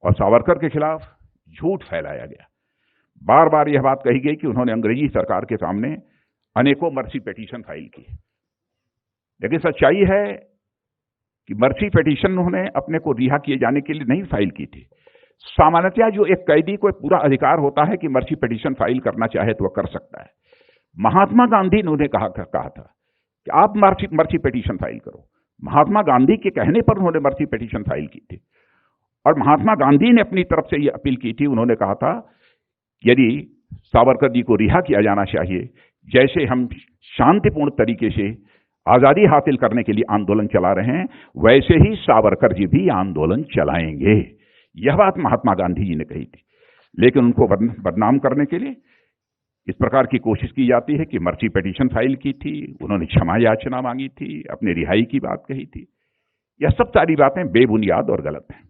और सावरकर के खिलाफ झूठ फैलाया गया। बार बार यह बात कही गई कि उन्होंने अंग्रेजी सरकार के सामने अनेकों मर्सी पिटीशन फाइल की, लेकिन सच्चाई है कि मर्सी पिटीशन उन्होंने अपने को रिहा किए जाने के लिए नहीं फाइल की थी। सामान्यतः जो एक कैदी को पूरा अधिकार होता है कि मर्सी पिटीशन फाइल करना चाहे तो वह कर सकता है। महात्मा गांधी ने उन्हें कहा था कि आप मर्सी पिटीशन फाइल करो। महात्मा गांधी के कहने पर उन्होंने मर्सी पिटीशन फाइल की थी, और महात्मा गांधी ने अपनी तरफ से यह अपील की थी। उन्होंने कहा था यदि सावरकर जी को रिहा किया जाना चाहिए, जैसे हम शांतिपूर्ण तरीके से आजादी हासिल करने के लिए आंदोलन चला रहे हैं, वैसे ही सावरकर जी भी आंदोलन चलाएंगे। यह बात महात्मा गांधी जी ने कही थी, लेकिन उनको बदनाम करने के लिए इस प्रकार की कोशिश की जाती है कि मर्सी पिटीशन फाइल की थी, उन्होंने क्षमा याचना मांगी थी, अपनी रिहाई की बात कही थी। यह सब सारी बातें बेबुनियाद और गलत हैं।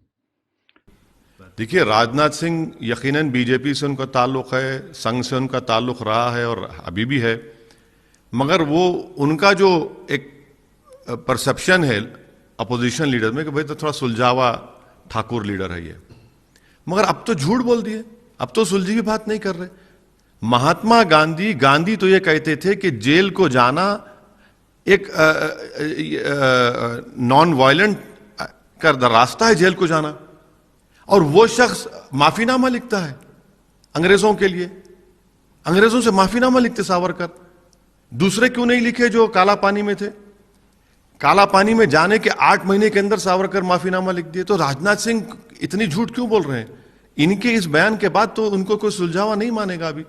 देखिए, राजनाथ सिंह यकीनन बीजेपी से उनका ताल्लुक है, संघ से उनका ताल्लुक रहा है और अभी भी है, मगर वो उनका जो एक परसेप्शन है अपोजिशन लीडर में कि भाई तो थोड़ा सुलझावा ठाकुर लीडर है ये, मगर अब तो झूठ बोल दिए, अब तो सुलझी की बात नहीं कर रहे। महात्मा गांधी तो ये कहते थे कि जेल को जाना एक नॉन वायलेंट का रास्ता है, जेल को जाना, और वो शख्स माफीनामा लिखता है अंग्रेजों के लिए। अंग्रेजों से माफीनामा लिखते सावरकर। दूसरे क्यों नहीं लिखे जो काला पानी में थे? काला पानी में जाने के 8 महीने के अंदर सावरकर माफीनामा लिख दिए। तो राजनाथ सिंह इतनी झूठ क्यों बोल रहे हैं? इनके इस बयान के बाद तो उनको कोई सुलझावा नहीं मानेगा अभी।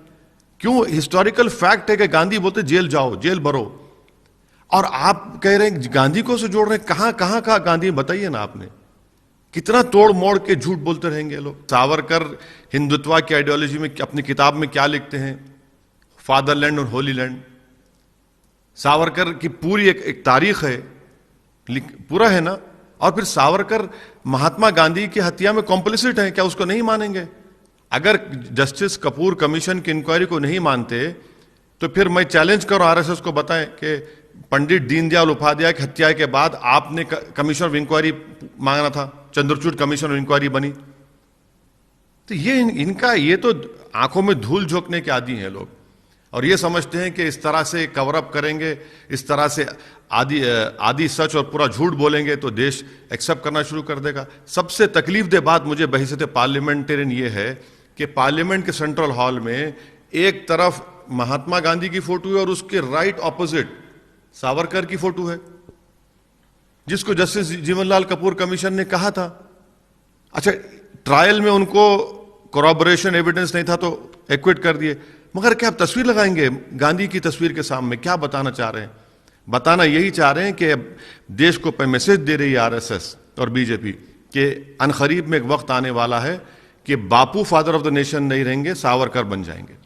क्यों? हिस्टोरिकल फैक्ट है कि गांधी बोलते जेल जाओ, जेल भरो, और आप कह रहे हैं गांधी को से जोड़ रहे हैं। कहां कहां का गांधी बताइए ना आपने। कितना तोड़ मोड़ के झूठ बोलते रहेंगे लोग। सावरकर हिंदुत्व की आइडियोलॉजी में अपनी किताब में क्या लिखते हैं? फादरलैंड और होली लैंड। सावरकर की पूरी एक तारीख है, पूरा है ना। और फिर सावरकर महात्मा गांधी की हत्या में कॉम्प्लिसिट है, क्या उसको नहीं मानेंगे? अगर जस्टिस कपूर कमीशन की इंक्वायरी को नहीं मानते तो फिर मैं चैलेंज करूं आरएसएस को, बताएं कि पंडित दीनदयाल उपाध्याय की हत्या के बाद आपने कमीशन ऑफ इंक्वायरी मांगा था, चंद्रचूड़ कमीशन ऑफ इंक्वायरी बनी। तो ये इनका ये तो आंखों में धूल झोंकने के आदी हैं लोग, और ये समझते हैं कि इस तरह से कवर अप करेंगे, इस तरह से आदि सच और पूरा झूठ बोलेंगे तो देश एक्सेप्ट करना शुरू कर देगा। सबसे तकलीफ दे बात मुझे बहसीत पार्लियामेंटेरियन ये है कि पार्लियामेंट के सेंट्रल हॉल में एक तरफ महात्मा गांधी की फोटो है और उसके राइट ऑपोजिट सावरकर की फोटो है, जिसको जस्टिस जीवनलाल कपूर कमीशन ने कहा था। अच्छा, ट्रायल में उनको कोरॉबोरेशन एविडेंस नहीं था तो एक्विट कर दिए, मगर क्या आप तस्वीर लगाएंगे गांधी की तस्वीर के सामने? क्या बताना चाह रहे हैं? बताना यही चाह रहे हैं कि देश को मैसेज दे रही है आरएसएस और बीजेपी कि अनकरीब में एक वक्त आने वाला है कि बापू फादर ऑफ द नेशन नहीं रहेंगे, सावरकर बन जाएंगे।